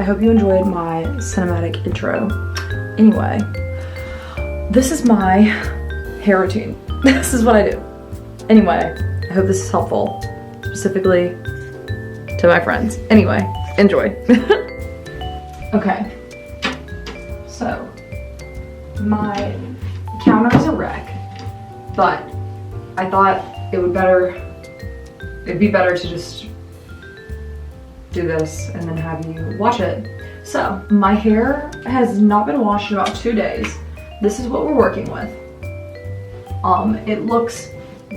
hope you enjoyed my cinematic intro. Anyway, this is my hair routine. This is what I do. Anyway, I hope this is helpful, specifically to my friends. Anyway, enjoy. Okay, so my counter is a wreck, but I thought it'd be better to just do this and then have you watch it. So my hair has not been washed in about 2 days. This is what we're working with. It looks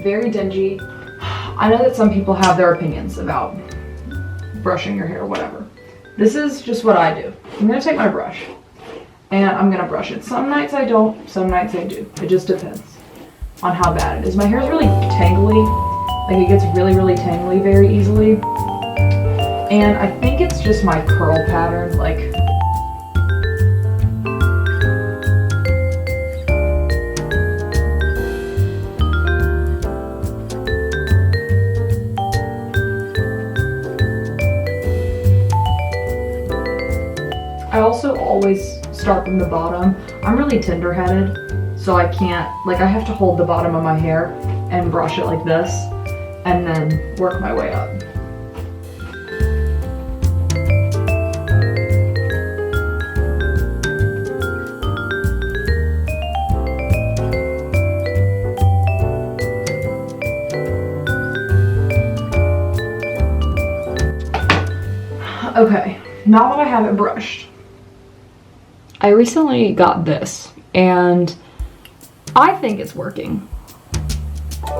very dingy. I know that some people have their opinions about brushing your hair or whatever. This is just what I do. I'm gonna take my brush and I'm gonna brush it. Some nights I don't, some nights I do. It just depends on how bad it is. My hair is really tangly. Like it gets really, really tangly very easily. And I think it's just my curl pattern, like I also always start from the bottom. I'm really tender-headed, so I can't, like I have to hold the bottom of my hair and brush it like this, and then work my way up. Okay, now that I have it brushed, I recently got this, and I think it's working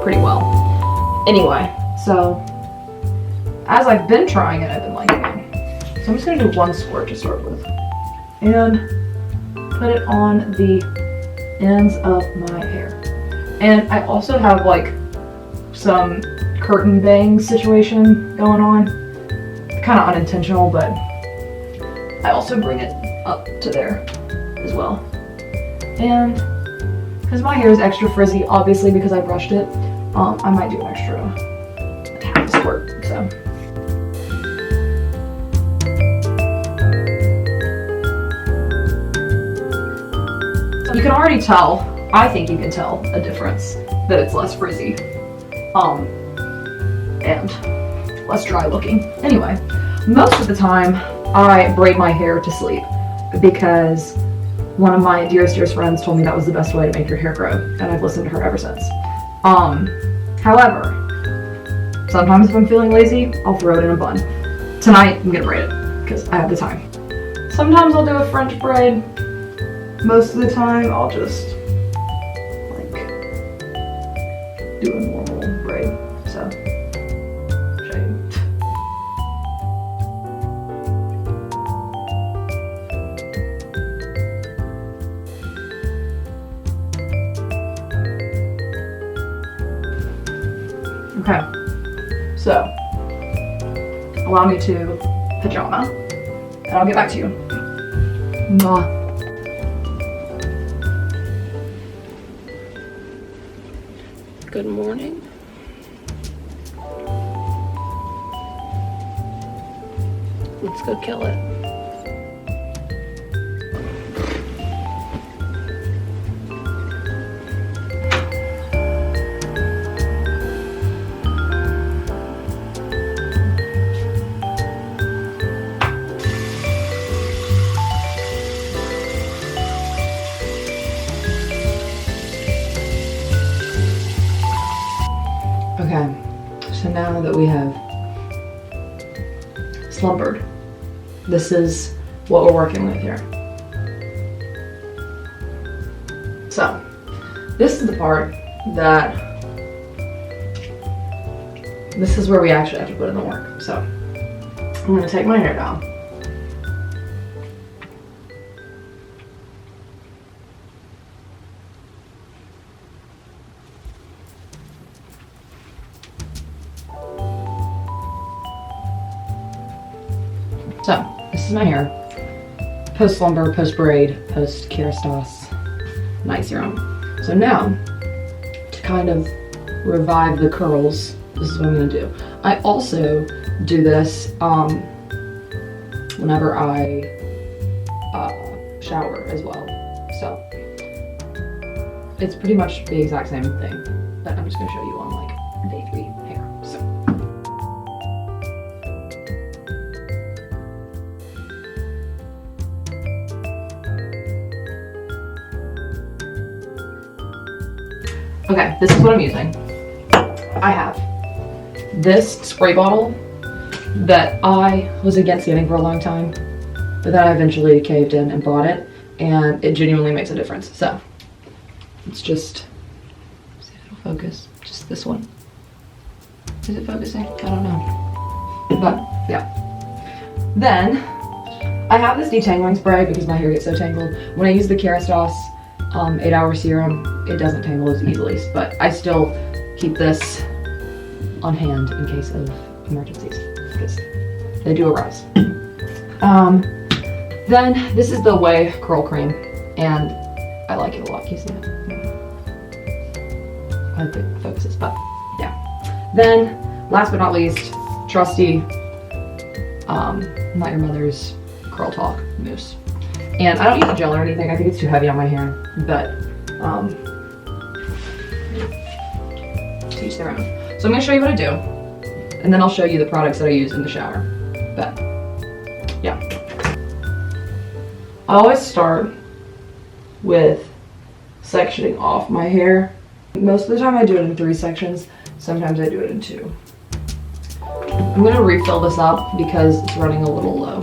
pretty well. Anyway, so as I've been trying it, I've been liking it. So I'm just gonna do one squirt to start with, and put it on the ends of my hair. And I also have like some curtain bang situation going on. Kind of unintentional, but I also bring it up to there as well. And because my hair is extra frizzy, obviously because I brushed it, I might do an extra half a squirt. So you can already tell, I think you can tell a difference, that it's less frizzy and less dry looking. Anyway, most of the time I braid my hair to sleep because one of my dearest friends told me that was the best way to make your hair grow, and I've listened to her ever since. However, sometimes if I'm feeling lazy, I'll throw it in a bun. Tonight I'm gonna braid it because I have the time. Sometimes I'll do a French braid. Most of the time I'll just like do a normal braid. So okay, so allow me to pajama, and I'll get back to you. Mwah. Good morning. Let's go kill it. Okay, so now that we have slumbered, this is what we're working with here. So, this is the part that, this is where we actually have to put in the work. So, I'm gonna take my hair down. So, this is my hair. Post slumber, post braid, post Kerastase night serum. So now, to kind of revive the curls, this is what I'm gonna do. I also do this whenever I shower as well. So it's pretty much the exact same thing, but I'm just gonna show you on like day 3 hair. So okay, this is what I'm using. I have this spray bottle that I was against getting for a long time, but then I eventually caved in and bought it, and it genuinely makes a difference. So it's just, see if it'll focus, just this one. Is it focusing? I don't know. But yeah. Then I have this detangling spray because my hair gets so tangled. When I use the Kerastase 8-hour serum, it doesn't tangle as easily, but I still keep this on hand in case of emergencies, because they do arise. Then this is the Ouai curl cream, and I like it a lot. Can you see it? I hope it focuses, but yeah. Then, last but not least, trusty Not Your Mother's Curl Talk mousse. And I don't use a gel or anything. I think it's too heavy on my hair, but to each their own. So I'm gonna show you what I do, and then I'll show you the products that I use in the shower. But yeah, I always start with sectioning off my hair. Most of the time I do it in 3 sections. Sometimes I do it in 2. I'm gonna refill this up because it's running a little low.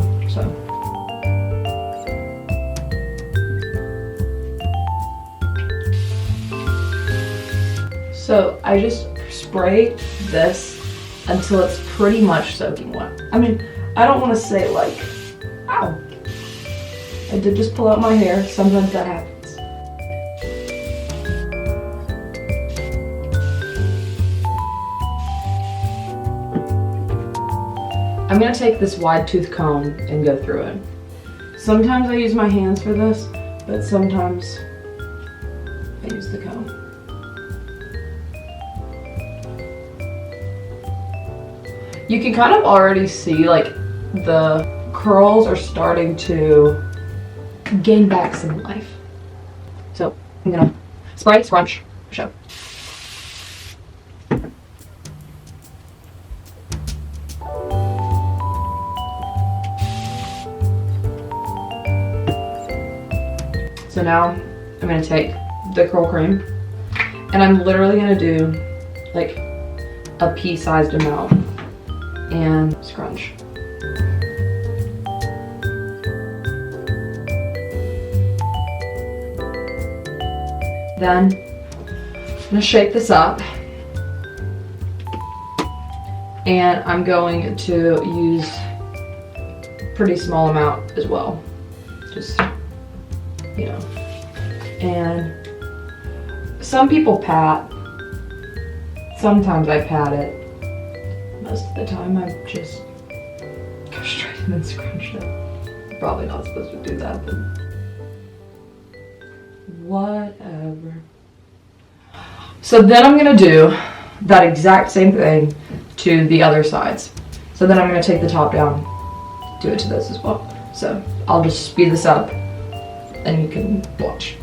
So I just spray this until it's pretty much soaking wet. I mean, I don't want to say like, ow. I did just pull out my hair. Sometimes that happens. I'm gonna take this wide tooth comb and go through it. Sometimes I use my hands for this, but sometimes I use the comb. You can kind of already see like the curls are starting to gain back some life. So I'm gonna spray, scrunch, show. So now I'm gonna take the curl cream, and I'm literally gonna do like a pea-sized amount and scrunch. Then I'm gonna shake this up, and I'm going to use a pretty small amount as well, just, you know. And some people pat, sometimes I pat it. Most of the time I just go straight in and scrunch it. Probably not supposed to do that, but whatever. So then I'm gonna do that exact same thing to the other sides. So then I'm gonna take the top down, do it to this as well. So I'll just speed this up and you can watch.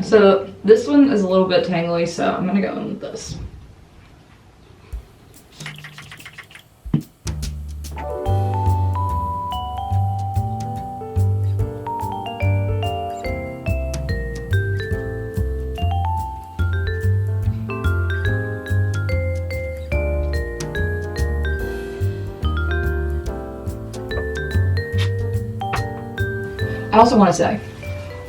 So this one is a little bit tangly, so I'm gonna go in with this. I also want to say,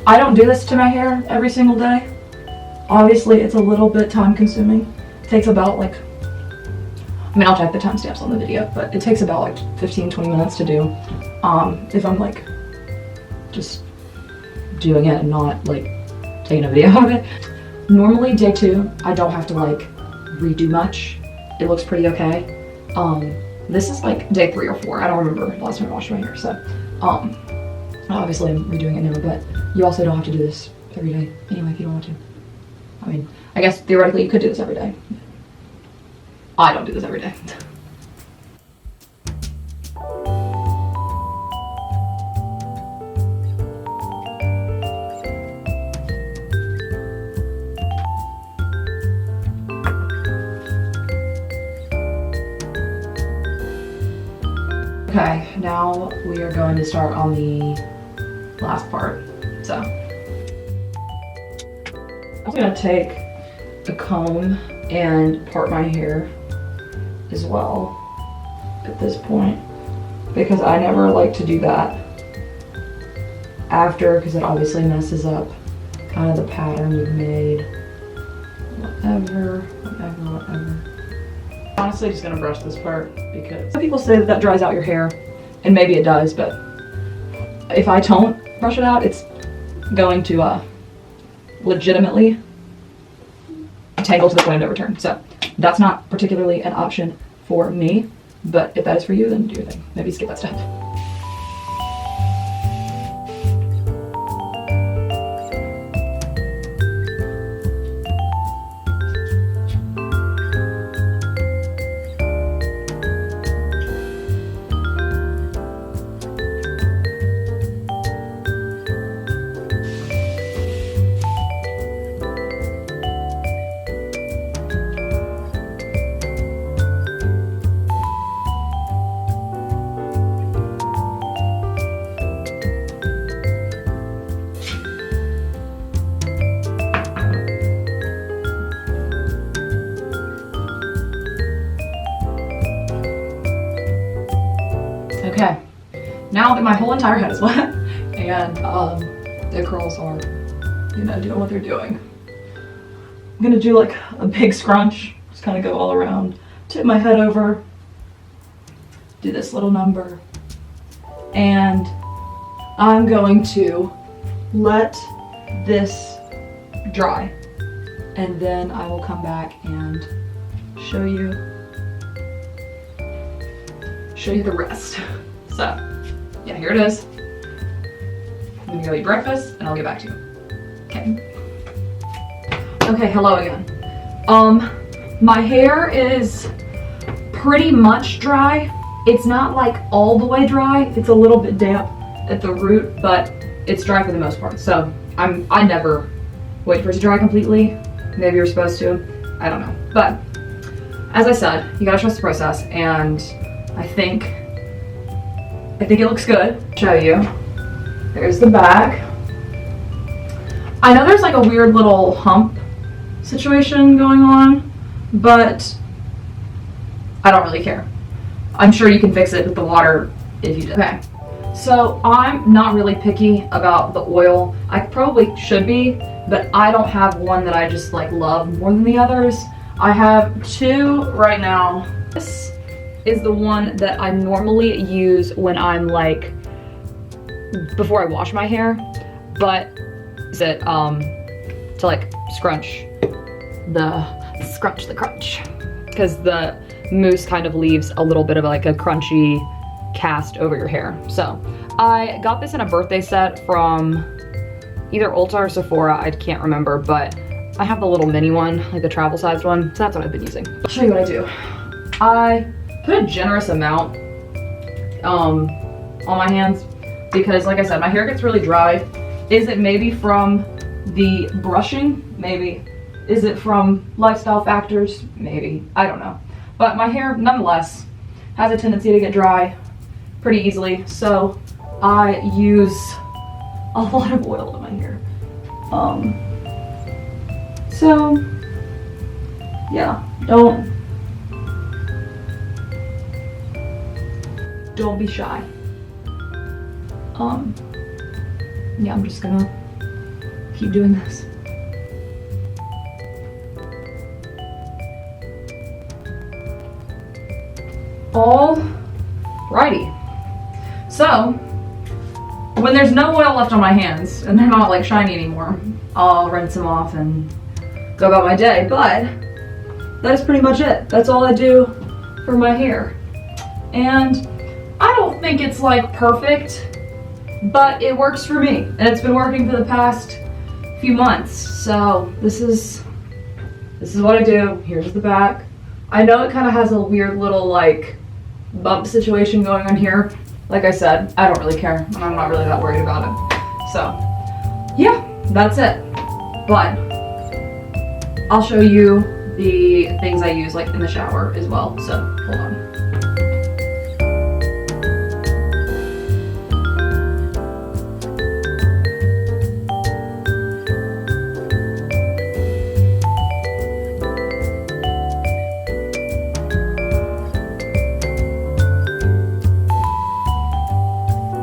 I don't do this to my hair every single day. Obviously, it's a little bit time consuming. It takes about like, I mean, I'll check the timestamps on the video, but it takes about like 15-20 minutes to do. If I'm like just doing it and not like taking a video of it. Normally day 2, I don't have to like redo much. It looks pretty okay. This is like day 3 or 4. I don't remember the last time I washed my hair, so obviously I'm redoing it now, but you also don't have to do this every day anyway if you don't want to. I mean, I guess theoretically you could do this every day. I don't do this every day. Okay, now we are going to start on the last part. So I'm gonna take a comb and part my hair as well at this point, because I never like to do that after, because it obviously messes up kind of the pattern you've made. Whatever. Honestly, just gonna brush this part because some people say that that dries out your hair, and maybe it does, but if I don't brush it out, it's going to legitimately tangle to the point of no return. So that's not particularly an option for me, but if that is for you, then do your thing. Maybe skip that step. Okay, now that my whole entire head is wet and the curls are, you know, doing what they're doing, I'm gonna do like a big scrunch, just kind of go all around, tip my head over, do this little number, and I'm going to let this dry, and then I will come back and show you the rest. So, yeah, here it is. I'm gonna go eat breakfast and I'll get back to you. Okay. Okay, hello again. My hair is pretty much dry. It's not like all the way dry. It's a little bit damp at the root, but it's dry for the most part. So I never wait for it to dry completely. Maybe you're supposed to. I don't know. But as I said, you gotta trust the process, and I think it looks good. Show you. There's the back. I know there's like a weird little hump situation going on, but I don't really care. I'm sure you can fix it with the water if you do. Okay, so I'm not really picky about the oil. I probably should be, but I don't have one that I just like love more than the others. I have 2 right now. This is the one that I normally use when I'm like, before I wash my hair, but is it to like scrunch the crunch, because the mousse kind of leaves a little bit of like a crunchy cast over your hair. So I got this in a birthday set from either Ulta or Sephora, I can't remember, but I have the little mini one, like the travel sized one, so that's what I've been using. I'll show you what I do. I put a generous amount on my hands because, like I said, my hair gets really dry. Is it maybe from the brushing? Maybe. Is it from lifestyle factors? Maybe. I don't know. But my hair, nonetheless, has a tendency to get dry pretty easily, so I use a lot of oil in my hair. So, yeah, don't be shy. yeah, I'm just gonna keep doing this. Alrighty. So, when there's no oil left on my hands and they're not like shiny anymore, I'll rinse them off and go about my day. But that is pretty much it. That's all I do for my hair. And I don't think it's like perfect, but it works for me. And it's been working for the past few months. So this is what I do. Here's the back. I know it kind of has a weird little like bump situation going on here. Like I said, I don't really care, and I'm not really that worried about it. So, yeah, that's it. But I'll show you the things I use like in the shower as well. So, hold on.